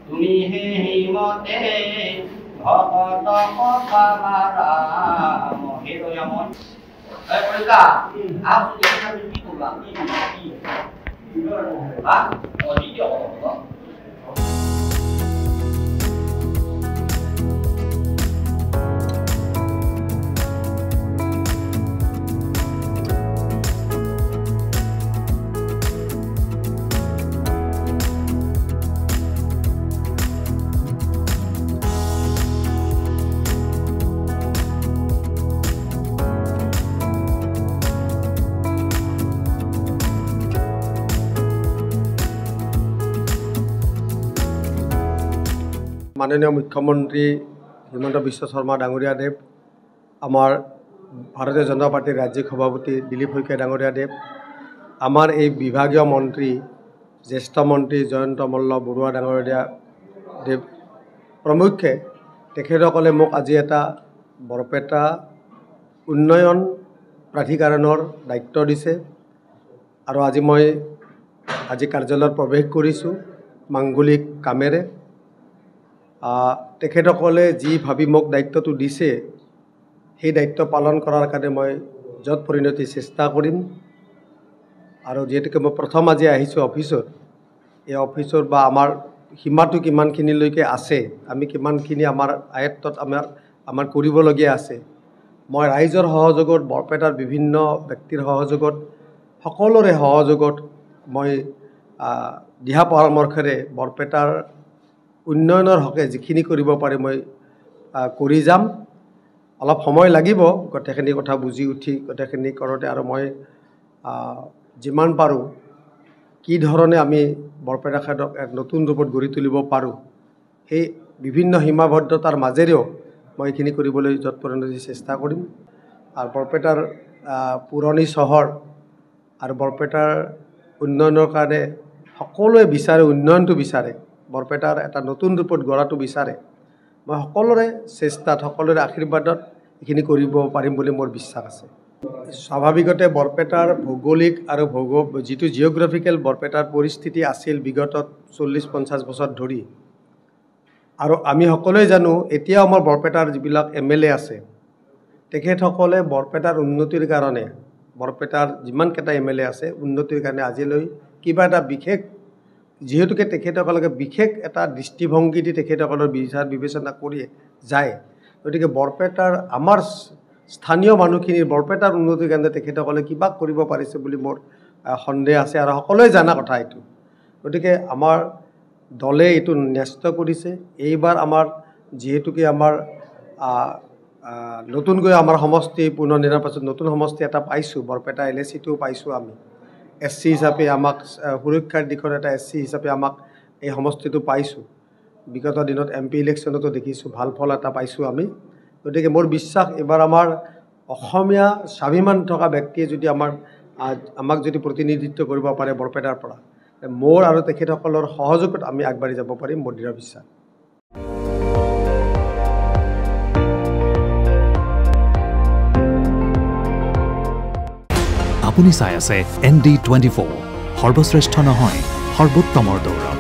তুমি হিমতে ভকত কপালারা মহেরয়ামন এই পরিকা আপ এখানে কি করবা কি বা ও দ্বিতীয় কথা মাননীয় মুখ্যমন্ত্ৰী হিমন্ত বিশ্ব শৰ্মা ডাঙৰীয়াদেৱ, আমাৰ ভাৰতীয় জনতা পাৰ্টিৰ ৰাজ্যিক সভাপতি দিলীপ শইকীয়া ডাঙৰীয়াদেৱ, আমাৰ এই বিভাগীয় মন্ত্ৰী জ্যেষ্ঠ মন্ত্ৰী জয়ন্ত মল্ল বৰুৱা ডাঙৰীয়াদেৱ প্ৰমুখ্যে তেখেতসকলে মোক আজি এটা বৰপেটা উন্নয়ন প্ৰাধিকৰণৰ দায়িত্ব দিছে আৰু মই কাৰ্যালয়ত প্ৰৱেশ কৰিছোঁ মাংগলিক কামেৰে। তেখেতসকলে যি ভাবি মোক দায়িত্বটো দিছে সেই দায়িত্ব পালন কৰাৰ কাৰণে মই য'ত পৰিণতি চেষ্টা কৰিম। আৰু যিহেতুকে মই প্ৰথম আজি আহিছোঁ অফিচত, এই অফিচৰ বা আমাৰ সীমাটো কিমানখিনিলৈকে আছে, আমি কিমানখিনি আমাৰ আয়ত্তত আমাৰ কৰিবলগীয়া আছে, মই ৰাইজৰ সহযোগত, বৰপেটাৰ বিভিন্ন ব্যক্তিৰ সহযোগত, সকলোৰে সহযোগত মই দিহা পৰামৰ্শেৰে বৰপেটাৰ উন্নয়নৰ হকে যিখিনি কৰিব পাৰে মই কৰি যাম। অলপ সময় লাগিব গোটেইখিনি কথা বুজি উঠি গোটেইখিনি কৰোঁতে, আৰু মই যিমান পাৰোঁ কি ধৰণে আমি বৰপেটাখনক এক নতুন ৰূপত গঢ়ি তুলিব পাৰোঁ, সেই বিভিন্ন সীমাবদ্ধতাৰ মাজেৰেও মই এইখিনি কৰিবলৈ য'ত পৰিণতি চেষ্টা কৰিম। আৰু বৰপেটাৰ পুৰণি চহৰ আৰু বৰপেটাৰ উন্নয়নৰ কাৰণে সকলোৱে বিচাৰে, উন্নয়নটো বিচাৰে, বৰপেটাৰ এটা নতুন ৰূপত গঢ়াটো বিচাৰে। মই সকলোৰে চেষ্টাত, সকলোৰে আশীৰ্বাদত এইখিনি কৰিব পাৰিম বুলি মোৰ বিশ্বাস আছে। স্বাভাৱিকতে বৰপেটাৰ ভৌগোলিক আৰু যিটো জিঅ'গ্ৰাফিকেল বৰপেটাৰ পৰিস্থিতি আছিল বিগত 40-50 বছৰ ধৰি, আৰু আমি সকলোৱে জানো এতিয়াও আমাৰ বৰপেটাৰ যিবিলাক MLA আছে তেখেতসকলে বৰপেটাৰ উন্নতিৰ কাৰণে, বৰপেটাৰ যিমানকেইটা MLA আছে উন্নতিৰ কাৰণে আজিলৈ কিবা এটা বিশেষ, যিহেতুকে তেখেতসকলে বিশেষ এটা দৃষ্টিভংগী দি তেখেতসকলৰ বিচাৰ বিবেচনা কৰি যায়, গতিকে বৰপেটাৰ আমাৰ স্থানীয় মানুহখিনিৰ বৰপেটাৰ উন্নতিৰ কাৰণে তেখেতসকলে কিবা কৰিব পাৰিছে বুলি মোৰ সন্দেহ আছে, আৰু সকলোৱে জানা কথা এইটো। গতিকে আমাৰ দলে এইটো ন্যস্ত কৰিছে। এইবাৰ আমাৰ যিহেতুকে আমাৰ নতুনকৈ আমাৰ সমষ্টি পুনৰ নিৰ্বাচনৰ পাছত নতুন সমষ্টি এটা পাইছোঁ, বৰপেটা LAC-টোও পাইছোঁ আমি। SC হিচাপে আমাক সুৰক্ষাৰ দিশত এটা SC হিচাপে আমাক এই সমষ্টিটো পাইছোঁ। বিগত দিনত MP ইলেকশ্যনতো দেখিছোঁ ভাল ফল এটা পাইছোঁ আমি। গতিকে মোৰ বিশ্বাস এবাৰ আমাৰ অসমীয়া স্বাভিমান থকা ব্যক্তিয়ে যদি আমাক যদি প্ৰতিনিধিত্ব কৰিব পাৰে বৰপেটাৰ পৰা, মোৰ আৰু তেখেতসকলৰ সহযোগত আমি আগবাঢ়ি যাব পাৰিম, মোৰ দৃঢ় বিশ্বাস। আপুনি চাই আছে ND24, সৰ্বশ্ৰেষ্ঠ নহয় সৰ্বোত্তমৰ দৌৰ।